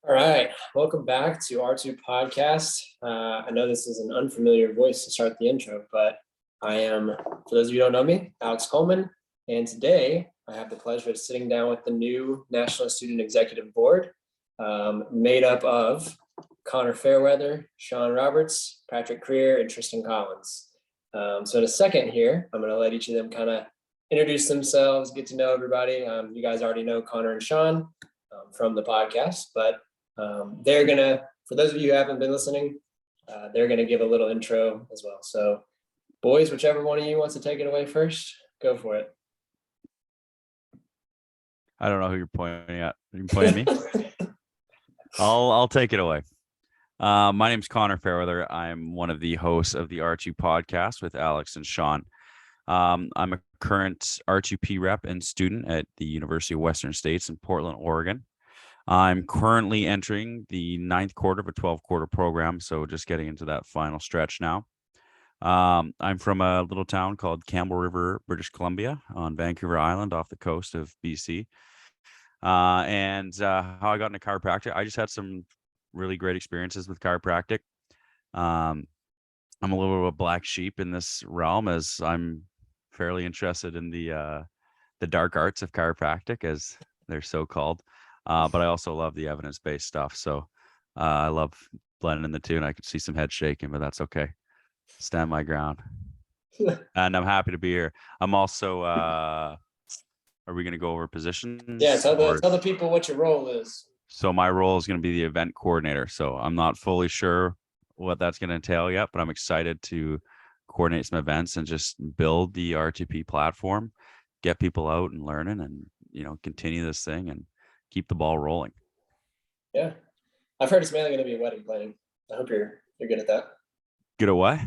All right, welcome back to R2 Podcast. I know this is an unfamiliar voice to start the intro, but I am, for those of you who don't know me, Alex Coleman, and today I have the pleasure of sitting down with the new National Student Executive Board, made up of Connor Fairweather, Sean Roberts, Patrick Creer, and Tristan Collins. So in a second here, I'm going to let each of them kind of introduce themselves, get to know everybody. You guys already know Connor and Sean from the podcast, but they're gonna, for those of you who haven't been listening, they're gonna give a little intro as well. So boys, whichever one of you wants to take it away first, go for it. I don't know who you're pointing at. Are you pointing at me? I'll take it away. My name's Connor Fairweather. I'm one of the hosts of the R2 podcast with Alex and Sean. I'm a current R2P rep and student at the University of Western States in Portland, Oregon. I'm currently entering the 9th quarter of a 12-quarter program, so just getting into that final stretch now. I'm from a little town called Campbell River, British Columbia, on Vancouver Island off the coast of BC. And how I got into chiropractic, I just had some really great experiences with chiropractic. I'm a little bit of a black sheep in this realm, as I'm fairly interested in the dark arts of chiropractic, as they're so called. But I also love the evidence-based stuff. So I love blending the two, and I could see some head shaking, but that's okay. Stand my ground. And I'm happy to be here. I'm also, are we going to go over positions? Yeah, tell the people what your role is. So my role is going to be the event coordinator. So I'm not fully sure what that's going to entail yet, but I'm excited to coordinate some events and just build the R2P platform, get people out and learning, and, continue this thing and keep the ball rolling. Yeah. I've heard it's mainly going to be wedding planning. I hope you're good at that. Good at what?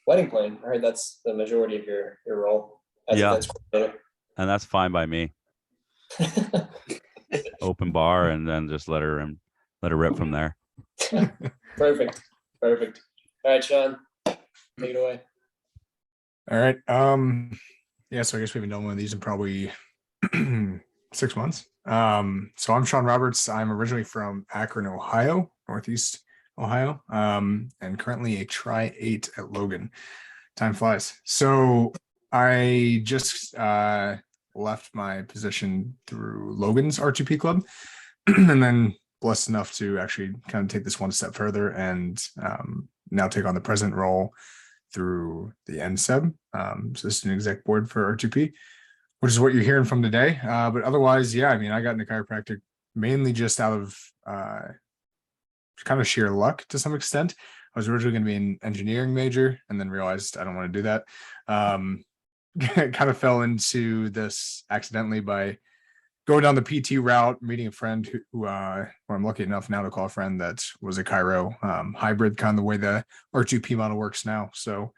Wedding planning. I heard that's the majority of your role as events coordinator. And that's fine by me. Open bar and then just let her rip from there. Perfect. All right, Sean, take it away. All right. So I guess we haven't done one of these in probably 6 months. So I'm Sean Roberts. I'm originally from Akron, Ohio, Northeast Ohio, and currently a Tri-8 at Logan. Time flies. So I just left my position through Logan's R2P club, and then blessed enough to actually kind of take this one step further and now take on the president role through the NSEB, so Student Exec Board for R2P, which is what you're hearing from today. But otherwise, I got into chiropractic mainly just out of kind of sheer luck to some extent. I was originally going to be an engineering major and then realized I don't want to do that. Kind of fell into this accidentally by going down the PT route, meeting a friend who I'm lucky enough now to call a friend that was a chiro hybrid, kind of the way the R2P model works now. So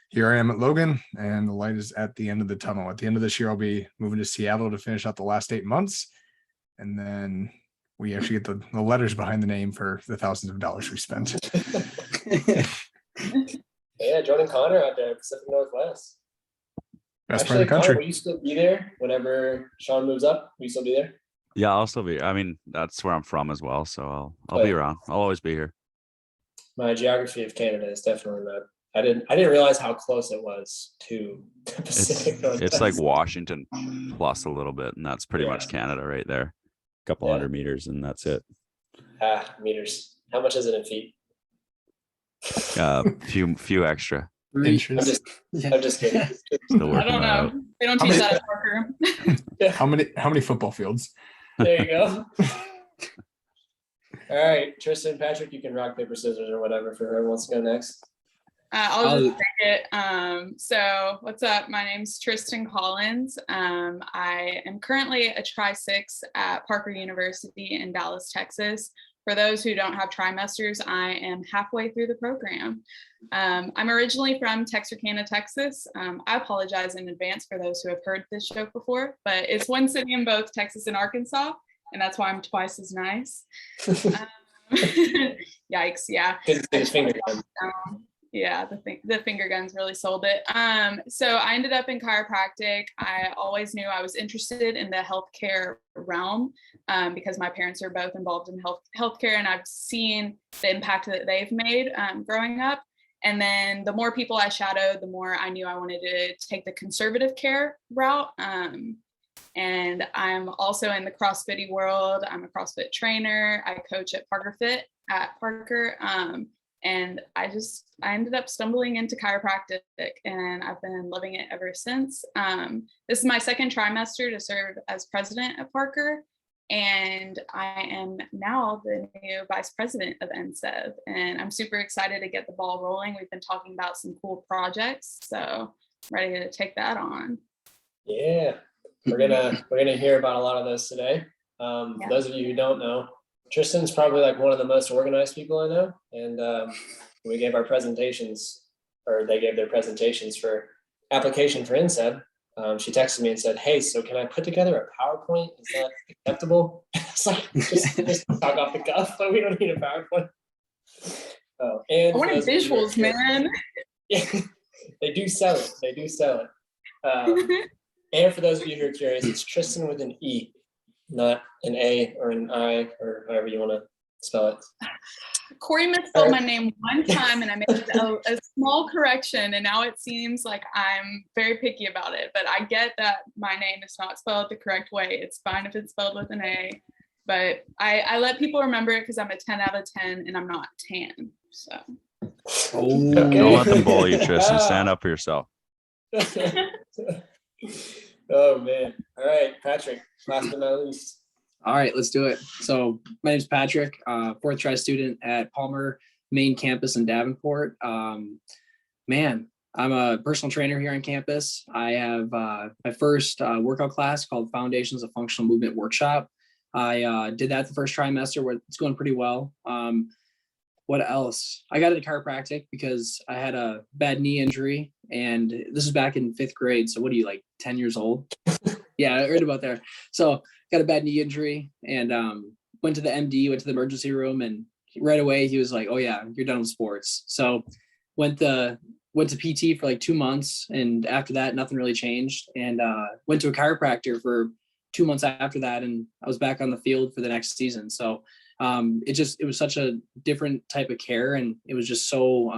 here I am at Logan, and the light is at the end of the tunnel. At the end of this year, I'll be moving to Seattle to finish out the last 8 months. And then we actually get the letters behind the name for the thousands of dollars we spent. Yeah, joining Connor out there, Pacific Northwest. Best part of the country. Connor, will you still be there whenever Sean moves up? Will you still be there? Yeah, I'll still be. I mean, that's where I'm from as well. So I'll be around. I'll always be here. My geography of Canada is definitely not. I didn't realize how close it was to the Pacific Northwest. It's like Washington plus a little bit, and that's pretty much Canada right there. A couple hundred meters, and that's it. Meters. How much is it in feet? Few extra. Inches. I'm just kidding. I don't know. They don't teach that at Parker. How many football fields? There you go. All right, Tristan, Patrick, you can rock, paper, scissors or whatever for whoever wants to go next. I'll just take it. So what's up? My name's Tristan Collins. I am currently a Tri-6 at Parker University in Dallas, Texas. For those who don't have trimesters, I am halfway through the program. I'm originally from Texarkana, Texas. I apologize in advance for those who have heard this joke before, but it's one city in both Texas and Arkansas, and that's why I'm twice as nice. Yikes, yeah. Yeah, the finger guns really sold it. So I ended up in chiropractic. I always knew I was interested in the healthcare realm because my parents are both involved in healthcare, and I've seen the impact that they've made growing up. And then the more people I shadowed, the more I knew I wanted to take the conservative care route. And I'm also in the CrossFit world. I'm a CrossFit trainer. I coach at Parker Fit at Parker. And I ended up stumbling into chiropractic, and I've been loving it ever since. This is my second trimester to serve as president at Parker, and I am now the new vice president of NSEB, and I'm super excited to get the ball rolling. We've been talking about some cool projects, so I'm ready to take that on. Yeah, we're gonna hear about a lot of those today. For those of you who don't know, Tristan's probably like one of the most organized people I know. And we gave our presentations, or they gave their presentations for application for NSEB. She texted me and said, "Hey, so can I put together a PowerPoint? Is that acceptable?" It's like, just talk off the cuff, but we don't need a PowerPoint. Oh, and I wanted visuals, man. Yeah, they do sell it. They do sell it. And for those of you who are curious, it's Tristan with an E, not an A or an I, or however you want to spell it. Corey misspelled my name one time, and I made a small correction, and now it seems like I'm very picky about it. But I get that my name is not spelled the correct way. It's fine if it's spelled with an A, but I let people remember it because I'm a 10 out of 10, and I'm not tan. So. Okay. Don't let them bully you, Tristan. Stand up for yourself. Oh man. All right, Patrick, last but not least. All right, let's do it. So my name's Patrick, fourth try student at Palmer main campus in Davenport. Man, I'm a personal trainer here on campus. I have my first workout class called Foundations of Functional Movement Workshop. I did that the first trimester where it's going pretty well. What else? I got into chiropractic because I had a bad knee injury, and this is back in 5th grade. So what are you, like 10 years old? Yeah, I heard about there. So got a bad knee injury, and went to the MD, went to the emergency room, and right away he was like, "Oh yeah, you're done with sports." So went to PT for like 2 months, and after that nothing really changed, and went to a chiropractor for 2 months after that, and I was back on the field for the next season. So it was such a different type of care, and it was just so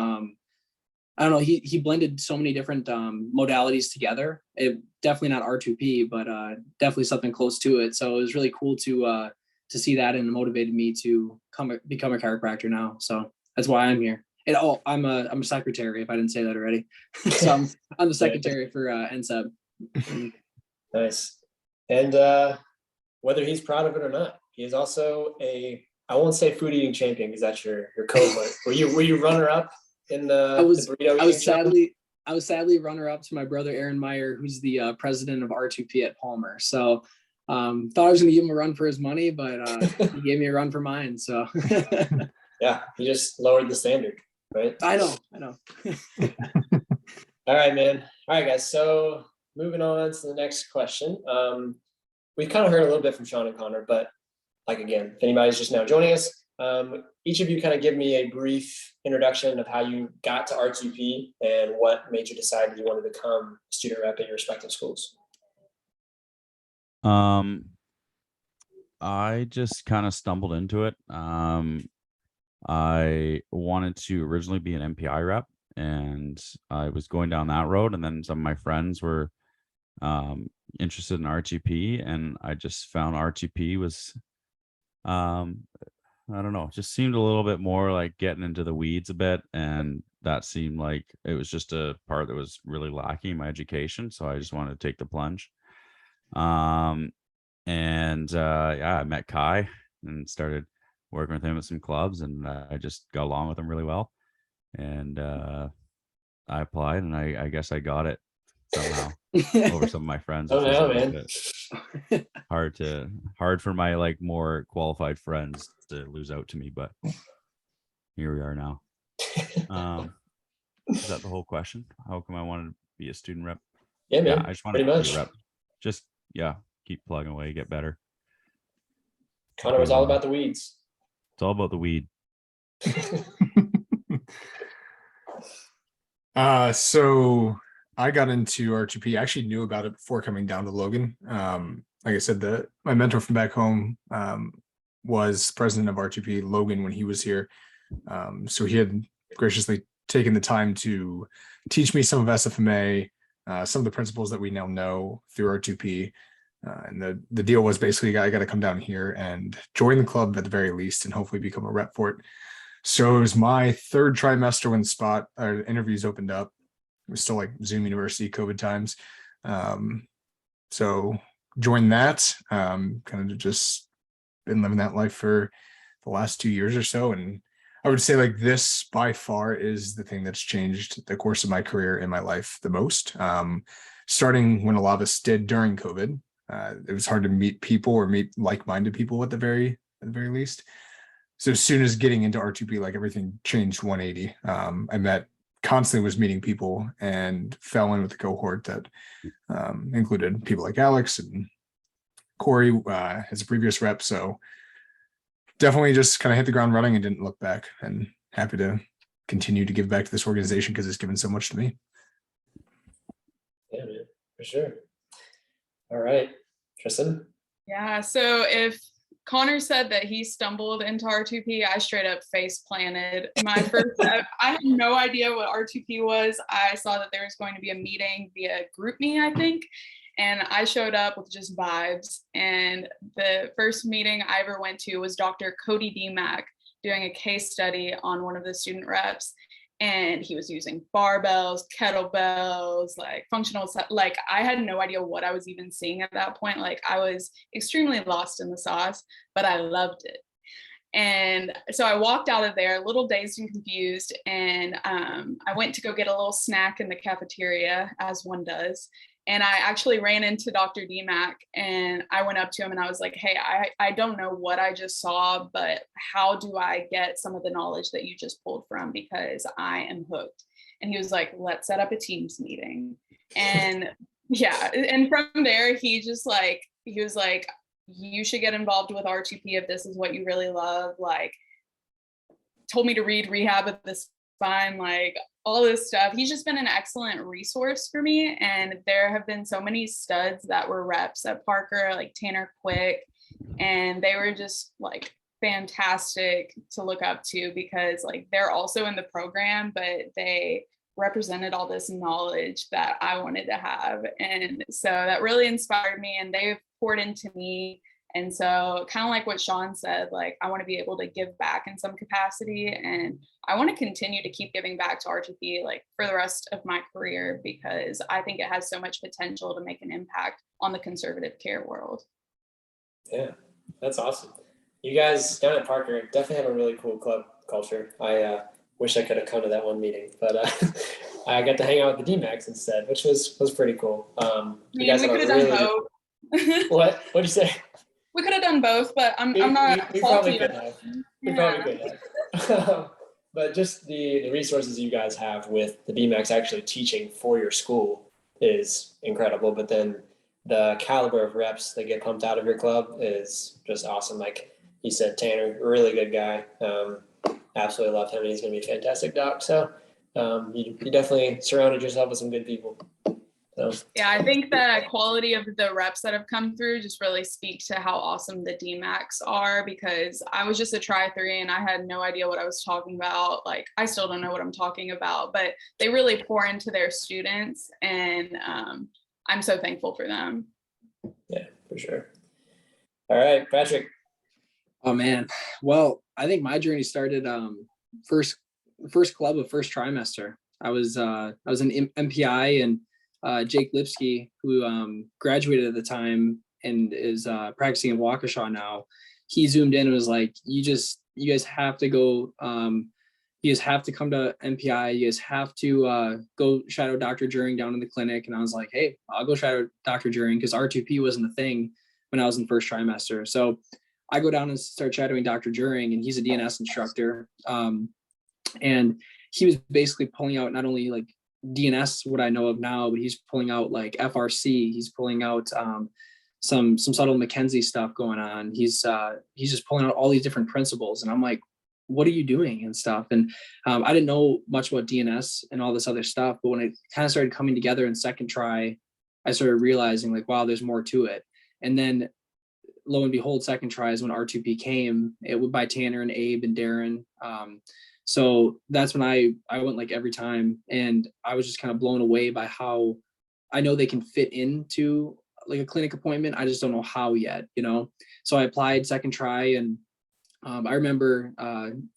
I don't know, he blended so many different modalities together. It definitely not R2P, but definitely something close to it. So it was really cool to see that, and it motivated me to become a chiropractor now. So that's why I'm here. And I'm a secretary, if I didn't say that already. So I'm the secretary for NSEB. Nice. And whether he's proud of it or not, he is also I won't say food eating champion because that's your cohort. Were you runner up in the burrito eating I was sadly runner up to my brother Aaron Meyer, who's the president of R2P at Palmer. So thought I was gonna give him a run for his money, but he gave me a run for mine. So yeah, he just lowered the standard, right? I know. All right, man. All right, guys. So moving on to the next question. We've kind of heard a little bit from Sean and Connor, but like, again, if anybody's just now joining us, each of you kind of give me a brief introduction of how you got to R2P and what made you decide you wanted to become a student rep at your respective schools. I just kind of stumbled into it. I wanted to originally be an MPI rep, and I was going down that road, and then some of my friends were interested in R2P, and I just found R2P was I don't know, just seemed a little bit more like getting into the weeds a bit, and that seemed like it was just a part that was really lacking in my education, so I just wanted to take the plunge. Yeah, I met Kai and started working with him at some clubs, and I just got along with him really well, and I applied, and I guess I got it somehow over some of my friends. Oh no, man. Hard for my like more qualified friends to lose out to me, but here we are now. Is that the whole question? How come I wanted to be a student rep? Yeah, man. Yeah, I just wanted to be a rep. Just keep plugging away, get better. Connor was all about the weeds. It's all about the weed. So I got into R2P. I actually knew about it before coming down to Logan. Like I said, my mentor from back home was president of R2P, Logan, when he was here. So he had graciously taken the time to teach me some of SFMA, some of the principles that we now know through R2P. And the deal was basically I got to come down here and join the club at the very least and hopefully become a rep for it. So it was my third trimester when interviews opened up. It was still like Zoom University COVID times. So joined that, kind of just been living that life for the last 2 years or so. And I would say like this by far is the thing that's changed the course of my career in my life the most. Starting when a lot of us did during COVID, it was hard to meet people or meet like-minded people at the very least. So as soon as getting into R2P, like everything changed 180. I constantly was meeting people and fell in with a cohort that included people like Alex and Corey as a previous rep. So definitely just kind of hit the ground running and didn't look back, and happy to continue to give back to this organization because it's given so much to me. Yeah, man, for sure. All right, Tristan. Yeah, so if Connor said that he stumbled into R2P, I straight up face planted. My first, I had no idea what R2P was. I saw that there was going to be a meeting via GroupMe, I think, and I showed up with just vibes. And the first meeting I ever went to was Dr. Cody DMAC doing a case study on one of the student reps. And he was using barbells, kettlebells, like functional stuff. Like I had no idea what I was even seeing at that point. Like I was extremely lost in the sauce, but I loved it. And so I walked out of there a little dazed and confused. And I went to go get a little snack in the cafeteria, as one does. And I actually ran into Dr. DMAC and I went up to him and I was like, hey, I don't know what I just saw, but how do I get some of the knowledge that you just pulled from? Because I am hooked. And he was like, let's set up a Teams meeting. And yeah, and from there, he was like, you should get involved with R2P if this is what you really love. Like, told me to read Rehab of the Spine, like all this stuff. He's just been an excellent resource for me. And there have been so many studs that were reps at Parker, like Tanner Quick, and they were just like fantastic to look up to because like they're also in the program, but they represented all this knowledge that I wanted to have. And so that really inspired me, and they've poured into me. And so kind of like what Sean said, like I want to be able to give back in some capacity, and I want to continue to keep giving back to R2P like for the rest of my career, because I think it has so much potential to make an impact on the conservative care world. Yeah, that's awesome. You guys down at Parker definitely have a really cool club culture. I wish I could have come to that one meeting, but I got to hang out with the DMAX instead, which was pretty cool. We could have done both. What'd you say? We could have done both, but I'm not. We probably could have. We probably could have. But just the resources you guys have with the BMAX actually teaching for your school is incredible. But then the caliber of reps that get pumped out of your club is just awesome. Like he said, Tanner, really good guy. Absolutely love him, and he's going to be a fantastic doc. So you definitely surrounded yourself with some good people. So. Yeah, I think the quality of the reps that have come through just really speak to how awesome the DMACs are, because I was just a tri-3 and I had no idea what I was talking about. Like, I still don't know what I'm talking about, but they really pour into their students, and I'm so thankful for them. Yeah, for sure. All right, Patrick. Oh man. Well, I think my journey started first club of first trimester. I was an MPI, and Jake Lipsky, who graduated at the time and is practicing in Waukesha now, he zoomed in and was like, you guys have to go, you guys have to come to MPI, you guys have to go shadow Dr. Juring down in the clinic. And I was like, hey, I'll go shadow Dr. Juring, because R2P wasn't a thing when I was in first trimester. So I go down and start shadowing Dr. Juring, and he's a DNS instructor. And he was basically pulling out not only like DNS, what I know of now, but he's pulling out like FRC. He's pulling out some subtle McKenzie stuff going on. He's just pulling out all these different principles, and I'm like, what are you doing and stuff? And I didn't know much about DNS and all this other stuff, but when it kind of started coming together in second try, I started realizing like, wow, there's more to it. And then lo and behold, second try is when R2P came. It was by Tanner and Abe and Darren. So that's when I went like every time, and I was just kind of blown away by how I know they can fit into like a clinic appointment. I just don't know how yet, you know? So I applied second try, and I remember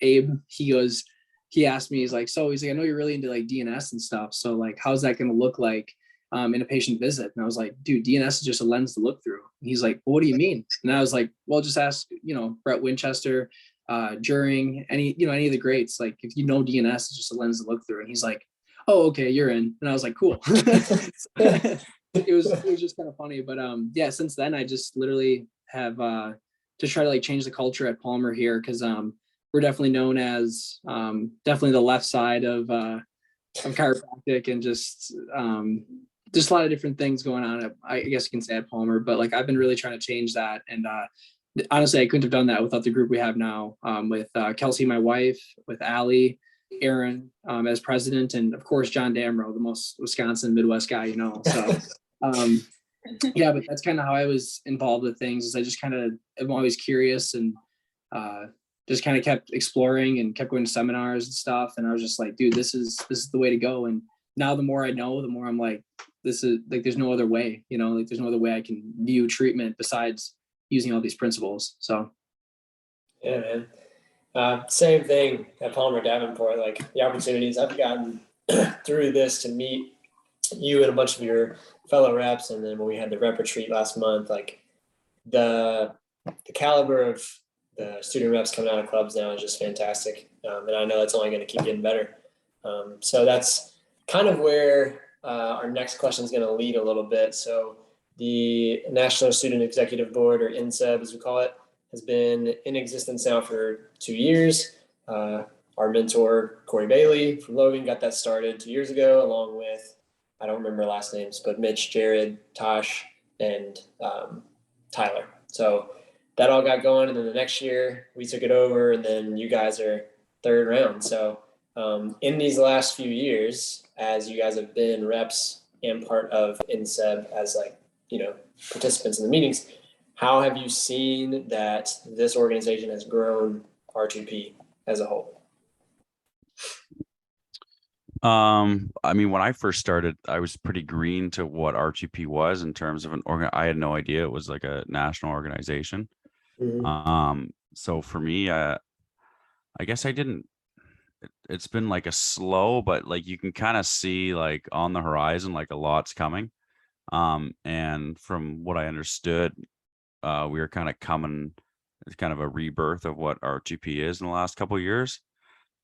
Abe, he asked me, he's like, I know you're really into like DNS and stuff. So like, how's that going to look like in a patient visit? And I was like, dude, DNS is just a lens to look through. And he's like, well, what do you mean? And I was like, well, just ask, Brett Winchester, during any of the greats. Like, if you know DNS is just a lens to look through. And he's like, oh, okay, you're in. And I was like, cool. It was just kind of funny. But yeah, since then I just literally have just try to like change the culture at Palmer here, because we're definitely known as definitely the left side of chiropractic, and just a lot of different things going on. I guess you can say at Palmer, but like I've been really trying to change that. And honestly, I couldn't have done that without the group we have now, with Kelsey, my wife, with Allie, Aaron as president, and of course John Damro, the most Wisconsin Midwest guy, So yeah, but that's kind of how I was involved with things. Is I just kind of am always curious, and just kind of kept exploring and kept going to seminars and stuff. And I was just like, dude, this is the way to go. And now the more I know, the more I'm like, this is like, there's no other way, like there's no other way I can view treatment besides using all these principles. So. Yeah, man. Same thing at Palmer Davenport, like the opportunities I've gotten through this to meet you and a bunch of your fellow reps. And then when we had the rep retreat last month, like the caliber of the student reps coming out of clubs now is just fantastic. And I know it's only going to keep getting better. So that's kind of where our next question is going to lead a little bit. So the National Student Executive Board, or NSEB as we call it, has been in existence now for 2 years. Our mentor, Corey Bailey from Logan, got that started 2 years ago, along with, I don't remember last names, but Mitch, Jared, Tosh, and Tyler. So that all got going. And then the next year we took it over, and then you guys are third round. So in these last few years, as you guys have been reps and part of NSEB as participants in the meetings, how have you seen that this organization has grown R2P as a whole? I mean, when I first started, I was pretty green to what R2P was in terms of I had no idea it was like a national organization. Mm-hmm. So for me, I guess it's been like a slow, but like you can kind of see like on the horizon, like a lot's coming. And from what I understood, we were kind of coming, it's kind of a rebirth of what R2P is in the last couple of years.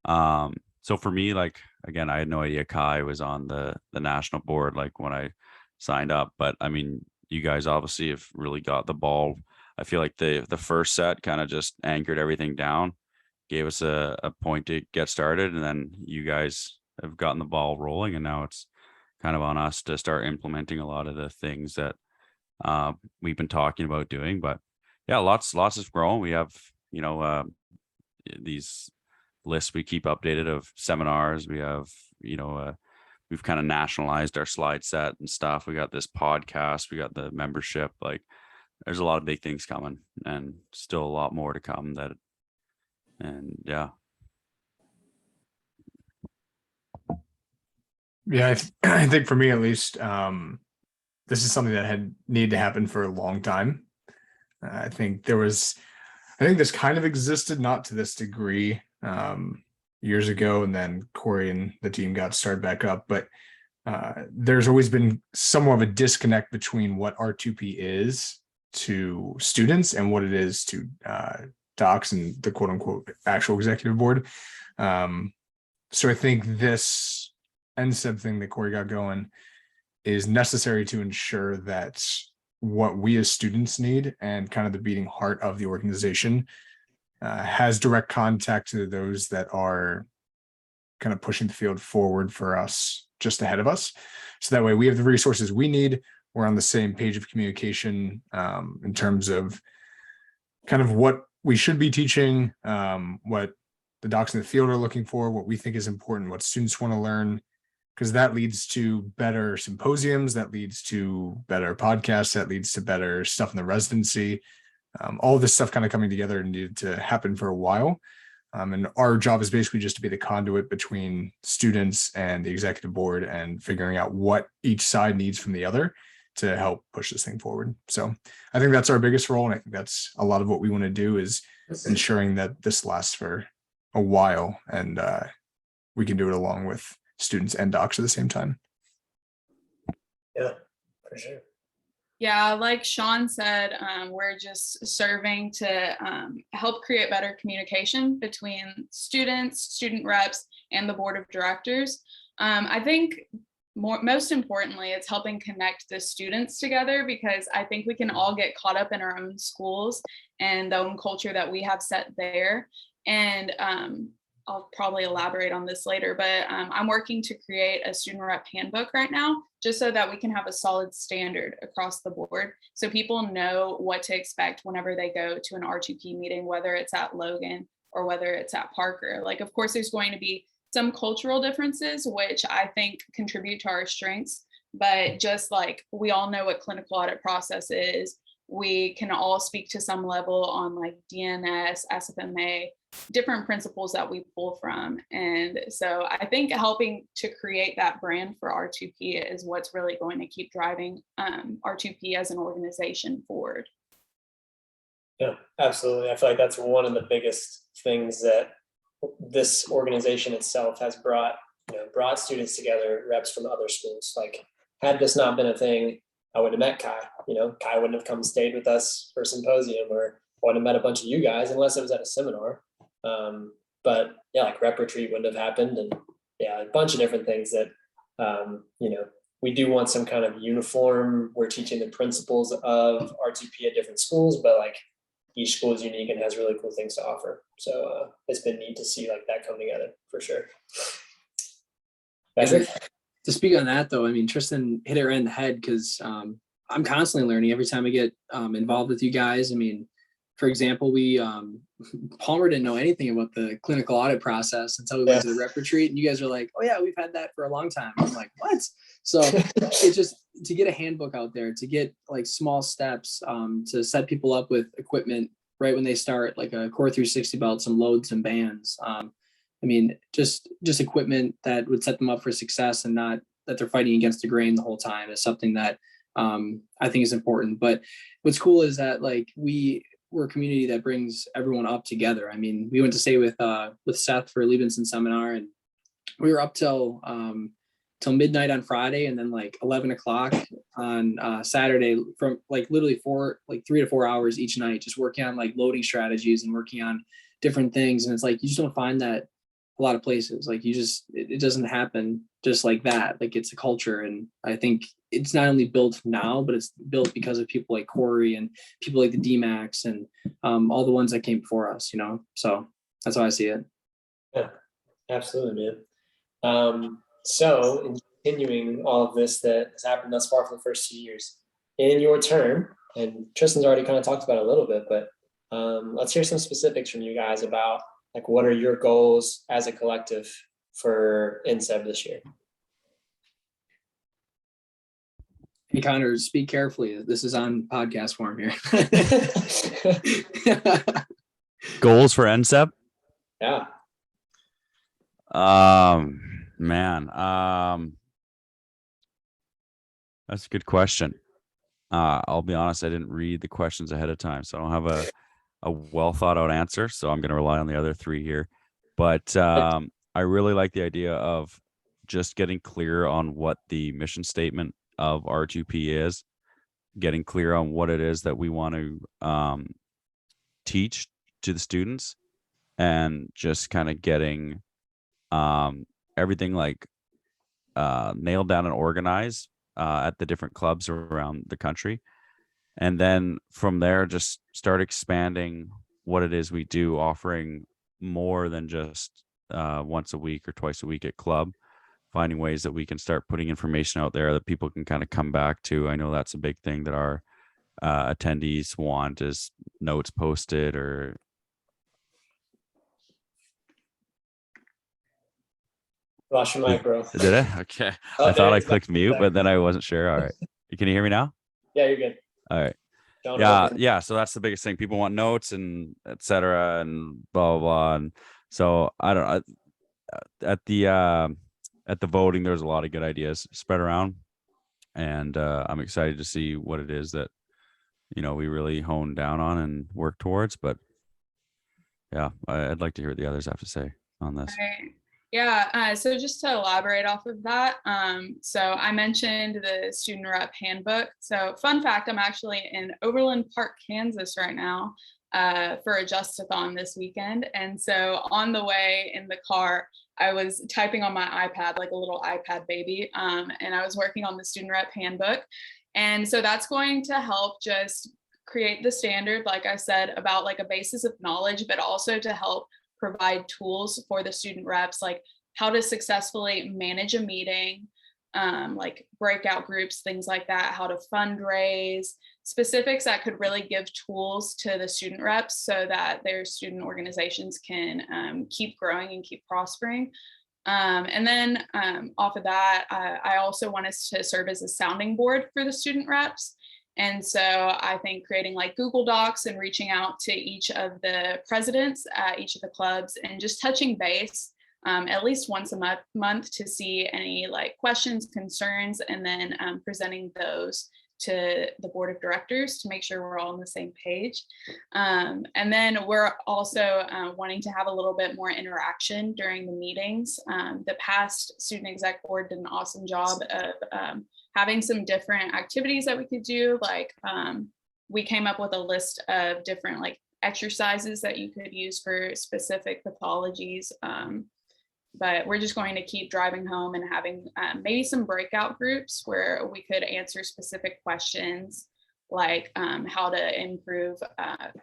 So for me, like, again, I had no idea Kai was on the national board, like when I signed up, but I mean, you guys obviously have really got the ball. I feel like the first set kind of just anchored everything down, gave us a point to get started. And then you guys have gotten the ball rolling, and now it's kind of on us to start implementing a lot of the things that we've been talking about doing. But yeah, lots has grown. We have, these lists we keep updated of seminars. We have, we've kind of nationalized our slide set and stuff. We got this podcast, we got the membership. Like there's a lot of big things coming, and still a lot more to come. Yeah, I think for me at least, this is something that had needed to happen for a long time. I think this kind of existed, not to this degree, years ago, and then Corey and the team got started back up. But there's always been somewhat of a disconnect between what R2P is to students and what it is to docs and the quote unquote actual executive board. So I think this NSEB thing that Corey got going is necessary to ensure that what we as students need, and kind of the beating heart of the organization, has direct contact to those that are kind of pushing the field forward for us, just ahead of us. So that way we have the resources we need. We're on the same page of communication in terms of kind of what we should be teaching, what the docs in the field are looking for, what we think is important, what students want to learn, because that leads to better symposiums, that leads to better podcasts, that leads to better stuff in the residency. All this stuff kind of coming together needed to happen for a while. And our job is basically just to be the conduit between students and the executive board and figuring out what each side needs from the other to help push this thing forward. So I think that's our biggest role. And I think that's a lot of what we want to do, is ensuring that this lasts for a while and we can do it along with students and docs at the same time. Yeah, for sure. Yeah, like Sean said, we're just serving to help create better communication between students, student reps, and the board of directors. I think most importantly, it's helping connect the students together, because I think we can all get caught up in our own schools and the own culture that we have set there. And I'll probably elaborate on this later, but I'm working to create a student rep handbook right now, just so that we can have a solid standard across the board, so people know what to expect whenever they go to an R2P meeting, whether it's at Logan or whether it's at Parker. Like, of course, there's going to be some cultural differences, which I think contribute to our strengths, but just like we all know what clinical audit process is, we can all speak to some level on like DNS, SFMA, different principles that we pull from. And so I think helping to create that brand for R2P is what's really going to keep driving R2P as an organization forward. Yeah, absolutely. I feel like that's one of the biggest things that this organization itself has brought students together, reps from other schools. Like, had this not been a thing, I wouldn't have met Kai. Kai wouldn't have come and stayed with us for a symposium, or wouldn't have met a bunch of you guys unless it was at a seminar. But yeah, like rep retreat wouldn't have happened, and yeah, a bunch of different things that we do want some kind of uniform. We're teaching the principles of R2P at different schools, but like each school is unique and has really cool things to offer. So it's been neat to see like that come together for sure. Patrick? To speak on that though, I mean, Tristan hit it right in the head, because I'm constantly learning every time I get involved with you guys. I mean, for example, Palmer didn't know anything about the clinical audit process until we went to the rep retreat, and you guys are like, oh yeah, we've had that for a long time. I'm like, what? So it's just to get a handbook out there, to get like small steps to set people up with equipment right when they start, like a Core 360 belt, some loads and bands. I mean, just equipment that would set them up for success, and not that they're fighting against the grain the whole time, is something that I think is important. But what's cool is that like we're a community that brings everyone up together. I mean, we went to stay with Seth for Liebenson seminar, and we were up till midnight on Friday, and then like 11 o'clock on Saturday, from like literally 3 to 4 hours each night, just working on like loading strategies and working on different things. And it's like, you just don't find that a lot of places. Like it doesn't happen just like that. Like, it's a culture. And I think it's not only built now, but it's built because of people like Corey and people like the DMAX and all the ones that came before us, so that's how I see it. Yeah, absolutely, man. So in continuing all of this that has happened thus far for the first 2 years, in your term, and Tristan's already kind of talked about it a little bit, but let's hear some specifics from you guys about like, what are your goals as a collective for NSEB this year? Hey, Connor, speak carefully. This is on podcast form here. Goals for NSEB? Yeah. Man, that's a good question. I'll be honest, I didn't read the questions ahead of time, so I don't have a well thought out answer. So I'm going to rely on the other three here. But I really like the idea of just getting clear on what the mission statement of R2P is, getting clear on what it is that we want to teach to the students, and just kind of getting everything like nailed down and organized at the different clubs around the country. And then from there, just start expanding what it is we do, offering more than just once a week or twice a week at club, finding ways that we can start putting information out there that people can kind of come back to. I know that's a big thing that our attendees want, is notes posted or Lost your mic, bro. Did it? Okay. Oh, I thought there I it is. clicked mute, but then I wasn't sure. All right. Can you hear me now? Yeah, you're good. All right. Don't Yeah. open. Yeah. So that's the biggest thing. People want notes and et cetera and blah, blah, blah. And so I don't know. At the voting, there's a lot of good ideas spread around. And I'm excited to see what it is that, we really hone down on and work towards. But yeah, I'd like to hear what the others have to say on this. Right. Yeah, so just to elaborate off of that, so I mentioned the student rep handbook. So fun fact, I'm actually in Overland Park, Kansas right now for a Justathon this weekend. And so on the way in the car, I was typing on my iPad, like a little iPad baby, and I was working on the student rep handbook. And so that's going to help just create the standard, like I said, about like a basis of knowledge, but also to help provide tools for the student reps, like how to successfully manage a meeting, like breakout groups, things like that, how to fundraise, specifics that could really give tools to the student reps so that their student organizations can keep growing and keep prospering. And then off of that, I also want us to serve as a sounding board for the student reps. And so I think creating like Google Docs and reaching out to each of the presidents at each of the clubs and just touching base at least once a month to see any like questions, concerns, and then presenting those to the board of directors to make sure we're all on the same page. And then we're also wanting to have a little bit more interaction during the meetings. The past student exec board did an awesome job of having some different activities that we could do. Like we came up with a list of different like exercises that you could use for specific pathologies. But we're just going to keep driving home and having maybe some breakout groups where we could answer specific questions like how to improve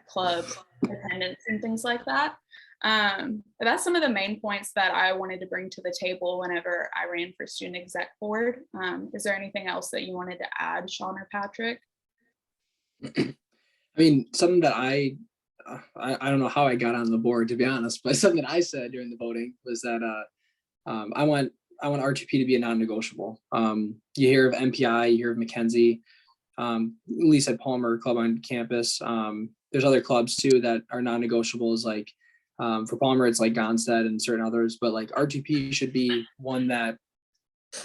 club attendance and things like that. But that's some of the main points that I wanted to bring to the table whenever I ran for student exec board. Is there anything else that you wanted to add, Sean or Patrick? I mean, something that I don't know how I got on the board, to be honest, but something that I said during the voting was that I want R2P to be a non-negotiable. You hear of MPI, you hear of Mackenzie, at least at Palmer Club on campus. There's other clubs too that are non-negotiables, like for Palmer, it's like Gonstead and certain others, but like R2P should be one that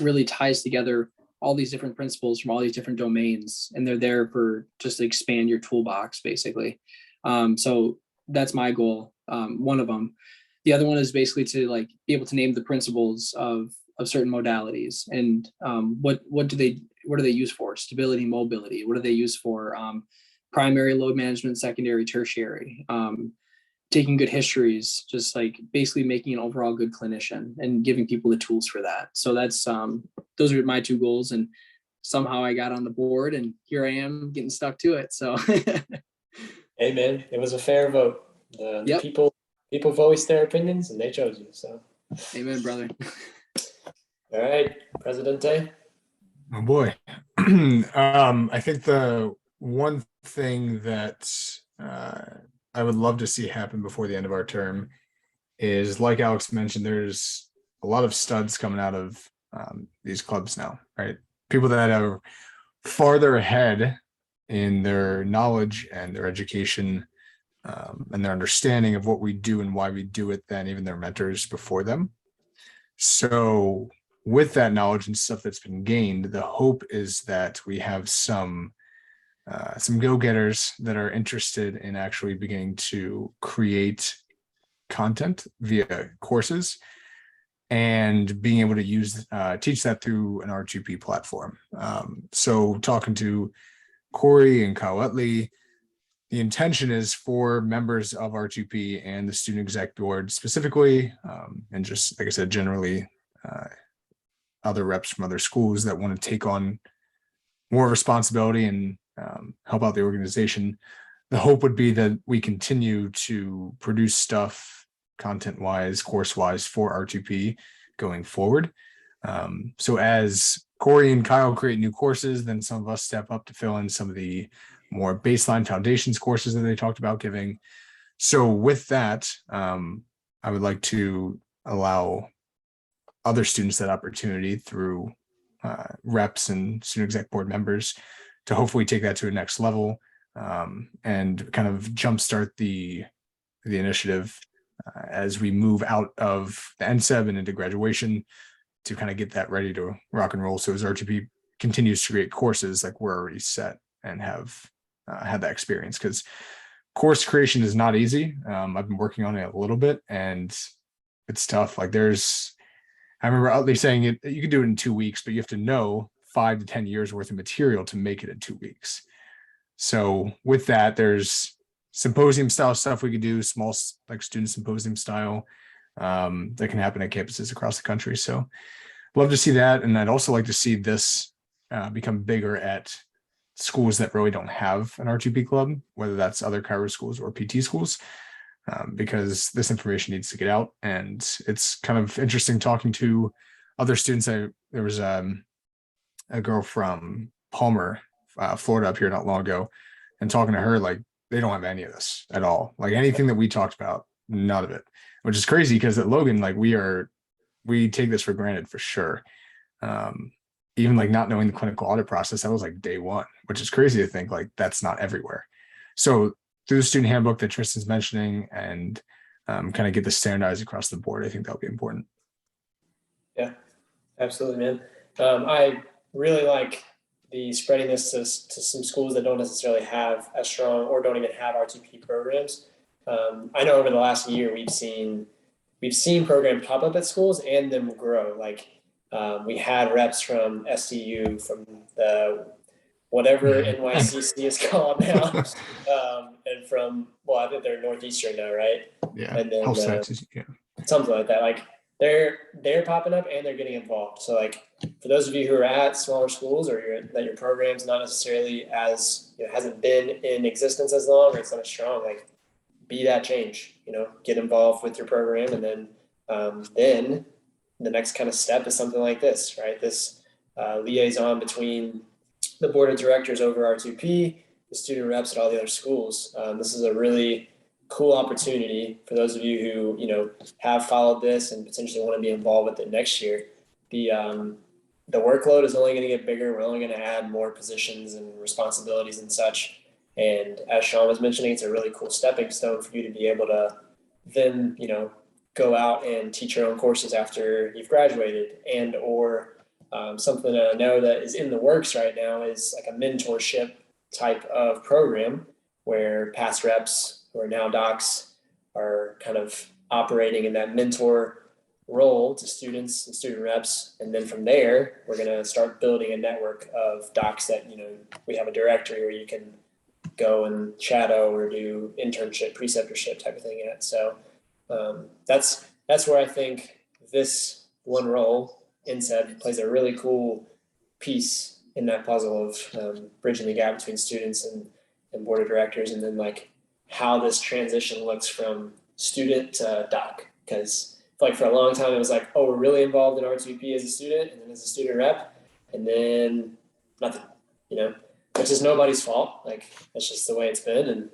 really ties together all these different principles from all these different domains, and they're there for just to expand your toolbox, basically. So that's my goal. One of them. The other one is basically to like be able to name the principles of certain modalities and what do they use for? Stability, mobility. What do they use for? Primary load management, secondary, tertiary. Taking good histories, just like basically making an overall good clinician and giving people the tools for that. So that's those are my two goals, and somehow I got on the board, and here I am getting stuck to it. So. Hey man, it was a fair vote. The Yep. people voiced their opinions and they chose you. So, Amen, brother. all right, Presidente. Oh boy. I think the one thing that I would love to see happen before the end of our term is, like Alex mentioned, there's a lot of studs coming out of these clubs now, right? People that are farther ahead in their knowledge and their education and their understanding of what we do and why we do it than even their mentors before them. So with that knowledge and stuff that's been gained, the hope is that we have some go-getters that are interested in actually beginning to create content via courses and being able to teach that through an R2P platform. So talking to Corey and Kyle Utley, the intention is for members of R2P and the student exec board specifically, and just like I said, generally other reps from other schools that want to take on more responsibility and help out the organization. The hope would be that we continue to produce stuff content-wise, course-wise for R2P going forward. So as Corey and Kyle create new courses, then some of us step up to fill in some of the more baseline foundations courses that they talked about giving. So with that, I would like to allow other students that opportunity through reps and student exec board members to hopefully take that to a next level, and kind of jumpstart the initiative as we move out of the NSEB and into graduation, to kind of get that ready to rock and roll. So as RTP continues to create courses, like we're already set and have had that experience, because course creation is not easy. I've been working on it a little bit and it's tough. Like I remember Utley saying it, you can do it in 2 weeks, but you have to know 5 to 10 years worth of material to make it in 2 weeks. So with that, there's symposium style stuff we could do, small like student symposium style, that can happen at campuses across the country. So love to see that. And I'd also like to see this become bigger at schools that really don't have an RTP club, whether that's other Cairo schools or PT schools, because this information needs to get out. And it's kind of interesting talking to other students. There was a girl from Palmer, Florida up here not long ago, and talking to her, like they don't have any of this at all. Like anything that we talked about, none of it, which is crazy because at Logan, like we take this for granted for sure. Even like not knowing the clinical audit process, that was like day one, which is crazy to think like that's not everywhere. So through the student handbook that Tristan's mentioning and kind of get this standardized across the board, I think that'll be important. Yeah, absolutely, man. I really like the spreading this to some schools that don't necessarily have as strong or don't even have RTP programs. I know over the last year we've seen programs pop up at schools and them grow. Like we had reps from SCU, from the whatever NYCC is called now, and from, well, I think they're Northeastern now, right? Yeah, and then health sciences, yeah, something like that. Like they're popping up and they're getting involved. So like for those of you who are at smaller schools, or that your program's not necessarily as, hasn't been in existence as long, or it's not as strong, like be that change, get involved with your program. And then the next kind of step is something like this, right? This liaison between the board of directors over R2P, the student reps at all the other schools. This is a really cool opportunity for those of you who, have followed this and potentially want to be involved with it next year. The workload is only going to get bigger. We're only going to add more positions and responsibilities and such. And as Sean was mentioning, it's a really cool stepping stone for you to be able to then, go out and teach your own courses after you've graduated, and or something that I know that is in the works right now is like a mentorship type of program where past reps who are now docs are kind of operating in that mentor role to students and student reps. And then from there, we're going to start building a network of docs that, we have a directory where you can go and shadow or do internship, preceptorship type of thing at. So that's where I think this one role, NSEB, plays a really cool piece in that puzzle of bridging the gap between students and board of directors, and then like how this transition looks from student to doc. Because like for a long time it was like, oh, we're really involved in R2P as a student and then as a student rep, and then nothing, which is nobody's fault. Like that's just the way it's been. And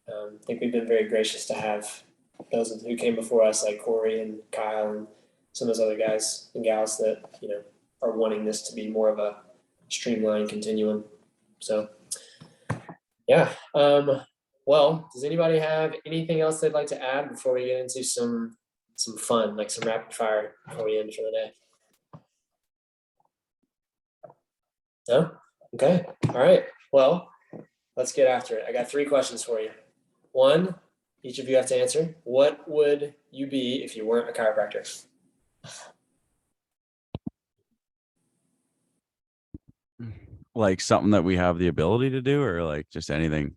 I think we've been very gracious to have those who came before us, like Corey and Kyle and some of those other guys and gals that, are wanting this to be more of a streamlined continuum. So yeah. Well, does anybody have anything else they'd like to add before we get into some fun, like some rapid fire before we end for the day? No? Okay. All right. Well, let's get after it. I got 3 questions for you. 1, each of you have to answer. What would you be if you weren't a chiropractor? Like something that we have the ability to do, or like just anything?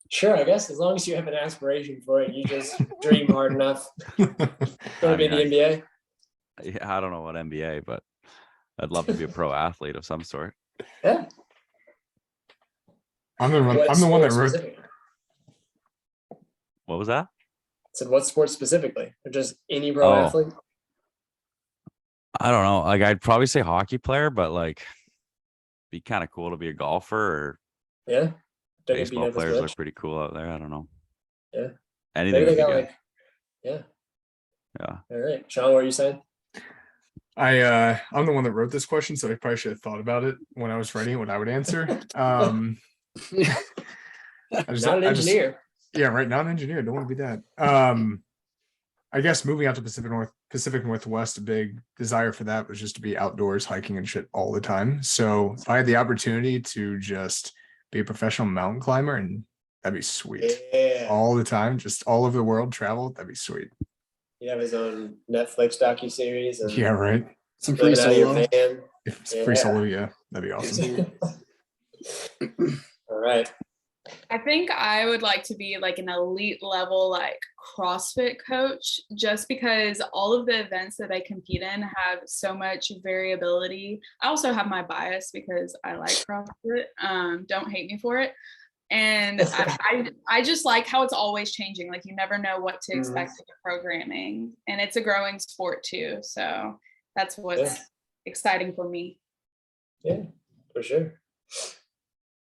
Sure, I guess as long as you have an aspiration for it, you just dream hard enough. Want to be in the NBA? Yeah, I don't know what NBA, but I'd love to be a pro athlete of some sort. Yeah. I'm the one that wrote. What was that? So what sport specifically? Or just any pro athlete? I don't know. Like I'd probably say hockey player, but like be kind of cool to be a golfer, or yeah. Baseball players look pretty cool out there. I don't know. Yeah. Anything. Maybe they got like, yeah. Yeah. All right, Sean, what are you saying? I'm the one that wrote this question, so I probably should have thought about it when I was writing what I would answer. I just, Not an I just, engineer. yeah, right. Not an engineer. Don't want to be that. I guess moving out to Pacific Northwest, a big desire for that was just to be outdoors hiking and shit all the time. So if I had the opportunity to just be a professional mountain climber, and that'd be sweet. Yeah. All the time, just all over the world, travel, that'd be sweet. He'd have his own Netflix docuseries and Yeah, right. Some free living out of your solo. van. If it's free Yeah. solo, yeah, that'd be awesome. All right. I think I would like to be like an elite level, like CrossFit coach, just because all of the events that I compete in have so much variability. I also have my bias because I like CrossFit. Don't hate me for it. And I just like how it's always changing. Like you never know what to expect in the programming, and it's a growing sport too. So that's what's exciting for me. Yeah, for sure.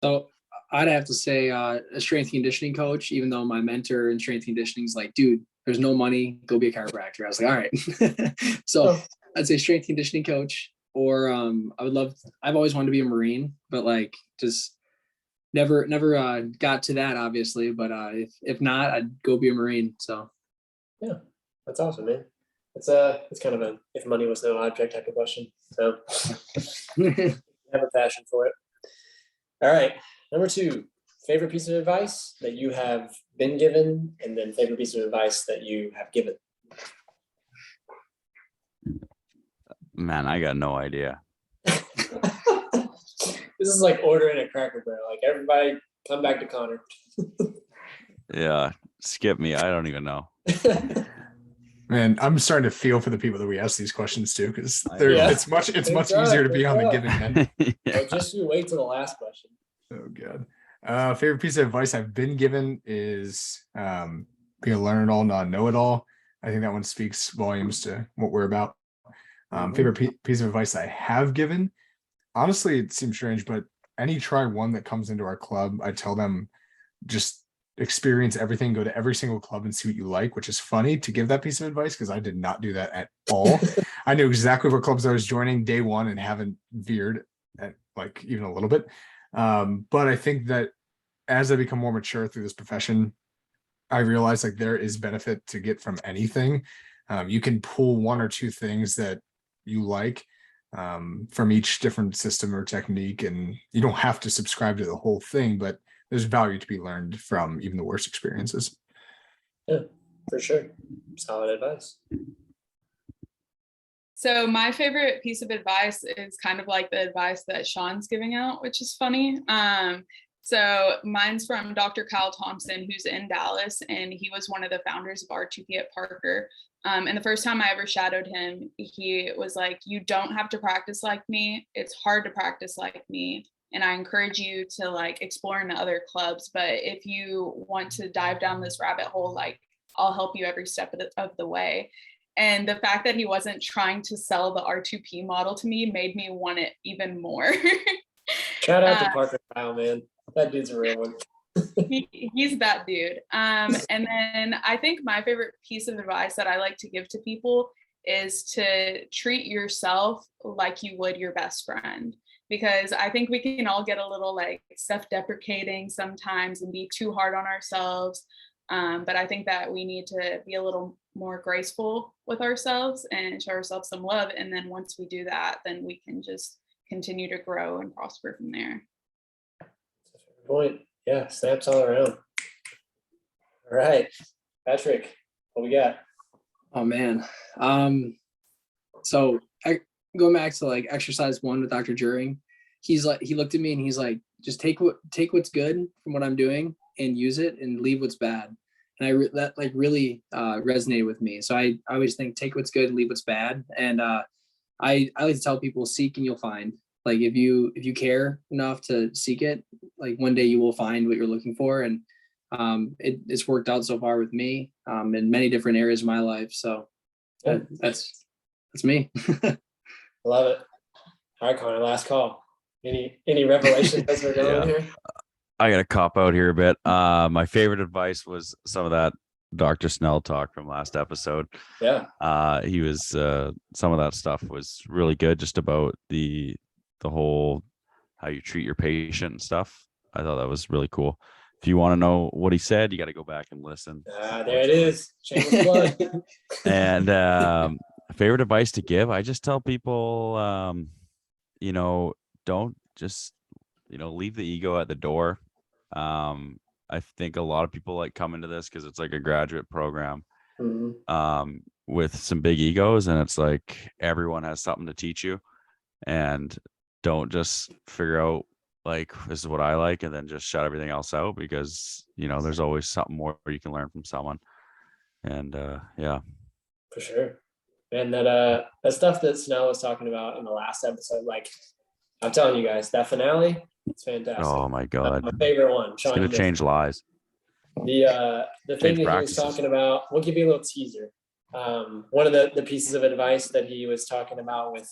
So I'd have to say a strength conditioning coach, even though my mentor in strength conditioning is like, dude, there's no money, go be a chiropractor. I was like, all right. So I'd say strength conditioning coach, or I've always wanted to be a Marine, but like just never got to that obviously. But if not, I'd go be a Marine. So yeah, that's awesome, man. It's kind of a if money was no object type of question. So have a passion for it. All right. Number 2, favorite piece of advice that you have been given, and then favorite piece of advice that you have given. Man, I got no idea. This is like ordering a Cracker Barrel. Like everybody come back to Connor. Yeah, skip me. I don't even know. Man, I'm starting to feel for the people that we ask these questions to, because Yeah. it's much easier to be on the giving end. Yeah. Well, just you wait till the last question. Oh god. Favorite piece of advice I've been given is be a learn it all, not know it all. I think that one speaks volumes to what we're about. Favorite piece of advice I have given, honestly, it seems strange, but any try one that comes into our club, I tell them just experience everything, go to every single club and see what you like, which is funny to give that piece of advice because I did not do that at all. I knew exactly what clubs I was joining day one and haven't veered at like even a little bit. But I think that as I become more mature through this profession, I realize like there is benefit to get from anything. You can pull one or two things that you like from each different system or technique, and you don't have to subscribe to the whole thing, but there's value to be learned from even the worst experiences. Yeah, for sure. Solid advice. So my favorite piece of advice is kind of like the advice that Sean's giving out, which is funny. So mine's from Dr. Kyle Thompson, who's in Dallas, and he was one of the founders of R2P at Parker. And the first time I ever shadowed him, he was like, you don't have to practice like me. It's hard to practice like me. And I encourage you to like explore into other clubs. But if you want to dive down this rabbit hole, like I'll help you every step of the way. And the fact that he wasn't trying to sell the R2P model to me made me want it even more. Shout out to Parker Kyle, man. That dude's a real one. He's that dude. And then I think my favorite piece of advice that I like to give to people is to treat yourself like you would your best friend. Because I think we can all get a little like self-deprecating sometimes and be too hard on ourselves. But I think that we need to be a little more graceful with ourselves and show ourselves some love. And then once we do that, then we can just continue to grow and prosper from there. Point. Yeah, snaps all around. All right, Patrick, what we got? oh man. So going back to like exercise 1 with Dr. Juring, he looked at me and he's like, just take what's good from what I'm doing and use it and leave what's bad. And that like really resonated with me. So I always think take what's good and leave what's bad. And I like to tell people, seek and you'll find. Like if you care enough to seek it, like one day you will find what you're looking for. And it's worked out so far with me in many different areas of my life. So that's me. Love it. All right, Connor, last call. Any revelations as we're going here? I got to cop out here a bit. My favorite advice was some of that Dr. Snell talk from last episode. Yeah. He was some of that stuff was really good, just about the whole how you treat your patient and stuff. I thought that was really cool. If you want to know what he said, you got to go back and listen. There it is. Shameless plug. And favorite advice to give, I just tell people, don't just, leave the ego at the door. I think a lot of people like come into this because it's like a graduate program with some big egos, and it's like everyone has something to teach you, and don't just figure out like this is what I like and then just shut everything else out, because there's always something more you can learn from someone. And yeah, for sure. And that stuff that Snell was talking about in the last episode, like I'm telling you guys, that finale, it's fantastic. oh my god, my favorite one. It's gonna change lives. The thing that he was talking about, we'll give you a little teaser. One of the pieces of advice that he was talking about with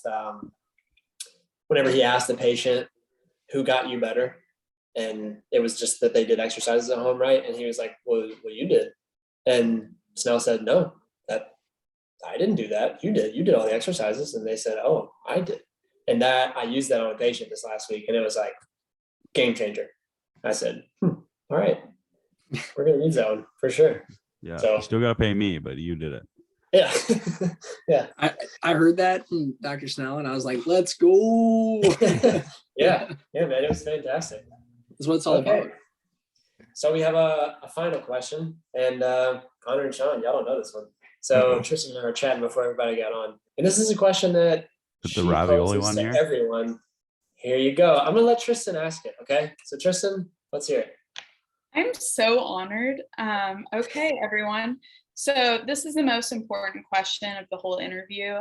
whenever he asked the patient who got you better, and it was just that they did exercises at home, right? And he was like, well, you did. And Snell said, no, that I didn't do that. You did all the exercises. And they said, oh, I did. And that I used that on a patient this last week, and it was like game changer. I said, all right, we're gonna use that one for sure. Yeah, so you still gotta pay me, but you did it. Yeah. Yeah. I heard that from Dr. Snell, and I was like, let's go. Yeah, man, it was fantastic. That's what it's all about. So we have a final question, and Connor and Sean, y'all don't know this one. So Tristan and I were chatting before everybody got on, and this is a question that the ravioli one here. Everyone, here you go. I'm gonna let Tristan ask it. Okay, so Tristan, let's hear it. I'm so honored. Okay, everyone. So this is the most important question of the whole interview.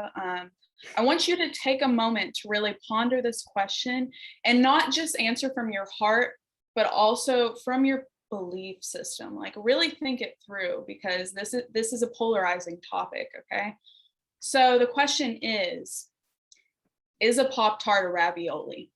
I want you to take a moment to really ponder this question and not just answer from your heart, but also from your belief system. Like really think it through, because this is a polarizing topic, okay? So the question is a Pop-Tart a ravioli?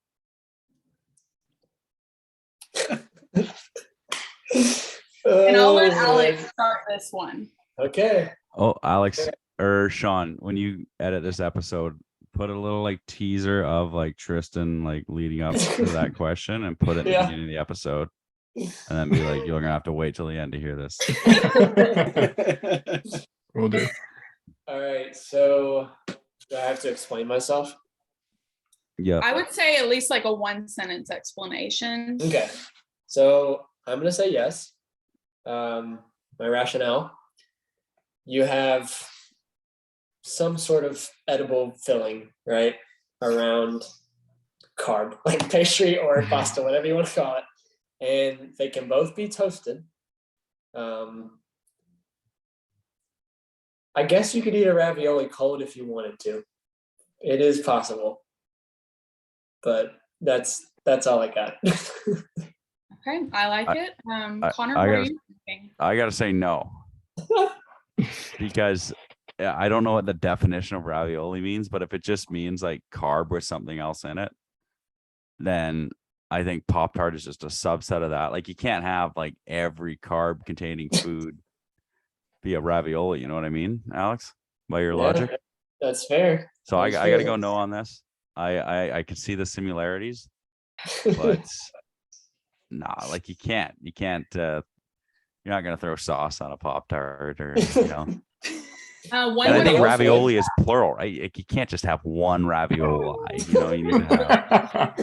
And I'll let Alex start this one. Okay. Oh, Alex or Sean, when you edit this episode, put a little like teaser of like Tristan like leading up to that question and put it in the beginning of the episode. And then be like, you're gonna have to wait till the end to hear this. Will do. All right. So do I have to explain myself? Yeah. I would say at least like a 1-sentence explanation. Okay. So I'm gonna say yes. My rationale. You have some sort of edible filling, right, around carb, like pastry or pasta, whatever you want to call it. And they can both be toasted. I guess you could eat a ravioli cold if you wanted to. It is possible. But that's all I got. Okay, I like it. Connor, I what gotta, are you thinking? I gotta say no. Because I don't know what the definition of ravioli means, but if it just means like carb with something else in it, then I think Pop-Tart is just a subset of that. Like you can't have like every carb containing food be a ravioli. You know what I mean, Alex? By your logic? That's fair. So I got to go no on this. I can see the similarities, but nah, like you can't, you're not going to throw sauce on a Pop-Tart or, and I think ravioli is plural, right? Like you can't just have one ravioli, you need to have.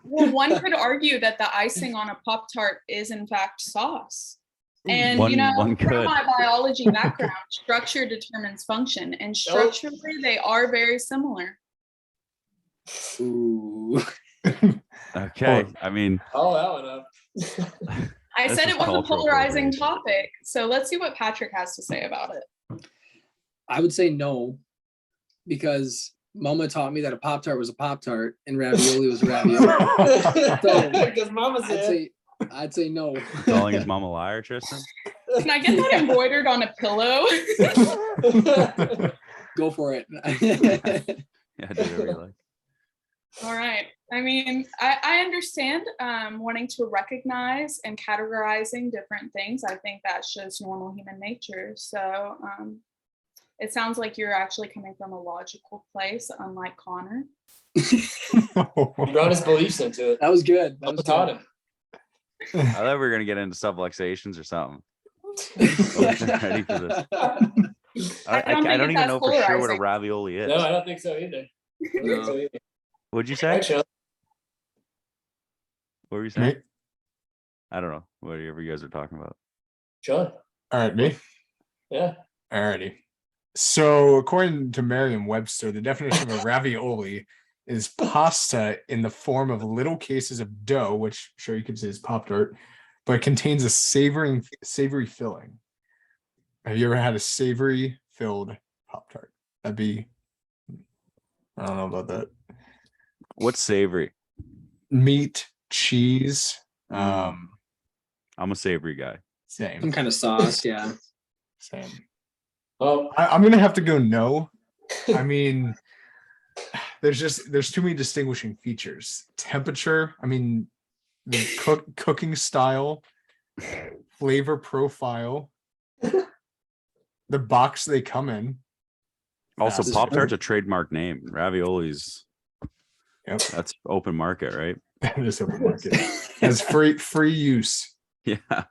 Well, one could argue that the icing on a Pop-Tart is in fact sauce. And one from could. my biology background, structure determines function, and structurally they are very similar. Ooh. Okay, I mean, oh, that one up. I This said is it was a cultural polarizing appropriation. topic, so let's see what Patrick has to say about it. I would say no, because Mama taught me that a Pop-Tart was a Pop-Tart and ravioli was a ravioli. Because Mama said. I'd say no. calling his mom a liar, Tristan? Can I get that embroidered on a pillow? Go for it. Yeah, do whatever you like. All right. I mean, I understand wanting to recognize and categorizing different things. I think that's just normal human nature. So it sounds like you're actually coming from a logical place, unlike Connor. He brought his beliefs into it. That was good. That was Taught good. him. I thought we were gonna get into subluxations or something. Wasn't ready for this. I don't even know for sure what a ravioli is. No, I don't think so either. What'd you say? Right, Sean? What were you saying? Me? I don't know. Whatever you guys are talking about. Sean? All right, me. Yeah. All righty. So according to Merriam-Webster, the definition of a ravioli is pasta in the form of little cases of dough, which sure you could say is Pop-Tart, but it contains a savory filling. Have you ever had a savory filled Pop-Tart? That'd be, I don't know about that. What's savory? Meat, cheese, I'm a savory guy. same. Some kind of sauce, yeah. Same. Oh, I'm gonna have to go no. I mean, there's too many distinguishing features. Temperature, I mean, the cooking style, flavor profile, the box they come in. Also, That's Pop-Tart's true. a trademark name. Raviolis. Yep. That's open market, right? That is open market. Has free use. Yeah. we're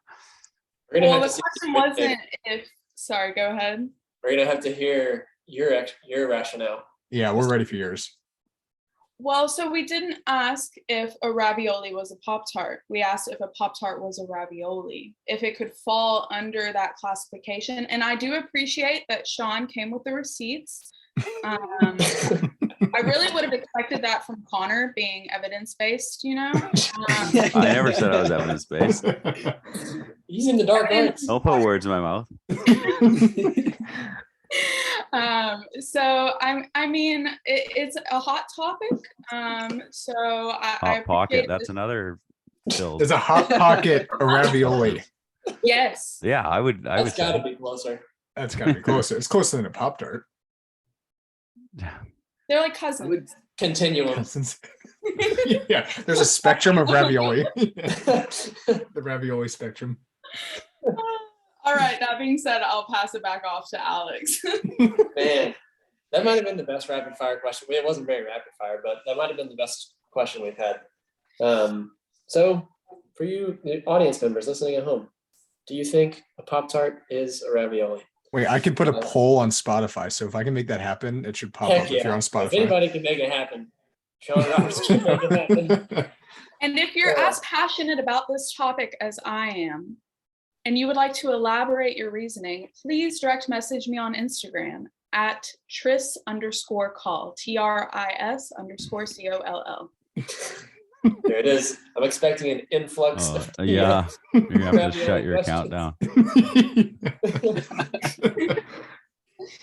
gonna Well, have the to question wasn't if. Sorry, go ahead. we're gonna have to hear your rationale. Yeah, we're ready for yours. Well, so we didn't ask if a ravioli was a Pop-Tart. We asked if a Pop-Tart was a ravioli, if it could fall under that classification. And I do appreciate that Sean came with the receipts. I really would have expected that from Connor, being evidence-based, you know? I never said I was evidence-based. He's in the dark arts. Don't put words in my mouth. So I mean, it's a hot topic. So I Hot pocket. appreciate That's this. another build. There's a hot pocket, a ravioli. Yes. Yeah, I would That's gotta say. be closer. That's gotta be closer. It's closer than a Pop-Tart. They're like cousins. Continuum. Yeah, there's a spectrum of ravioli. The ravioli spectrum. All right. That being said, I'll pass it back off to Alex. Man, that might have been the best rapid fire question. It wasn't very rapid fire, but that might have been the best question we've had. So for you, the audience members listening at home, do you think a Pop-Tart is a ravioli? Wait, I can put a poll on Spotify. So if I can make that happen, it should pop Heck up if you're on If Spotify. anybody can make it happen, Sean Roberts can make it happen. And if you're Yeah. as passionate about this topic as I am, and you would like to elaborate your reasoning, please direct message me on Instagram at Tris_call, TRIS_COLL. There it is. I'm expecting an influx of Yeah, you're gonna have to Ravioli shut your questions. account down.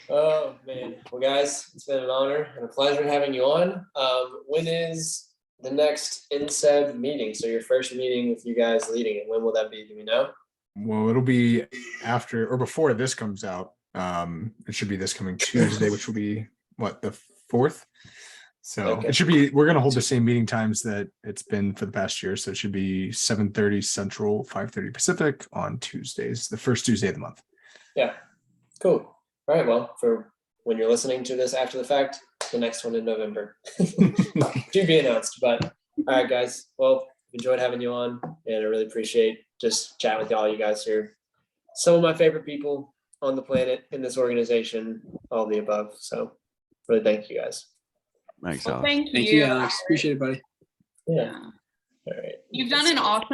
Oh man. Well, guys, it's been an honor and a pleasure having you on. When is the next NSEB meeting? So your first meeting with you guys leading it. When will that be? Do we know? Well, it'll be after or before this comes out. It should be this coming Tuesday, which will be what, the 4th. So Okay. it should be, we're gonna hold the same meeting times that it's been for the past year. So it should be 7:30 Central, 5:30 Pacific on Tuesdays, the first Tuesday of the month. Yeah. Cool. All right. Well, for when you're listening to this after the fact, the next one in November to be announced. But all right, guys. Well, enjoyed having you on, and I really appreciate just chatting with all you guys here. Some of my favorite people on the planet in this organization, all the above. So really thank you guys. Thanks, Well, Alex. thank Thank you, Alex. Appreciate it, buddy. Yeah. Yeah. All right. You've done an awesome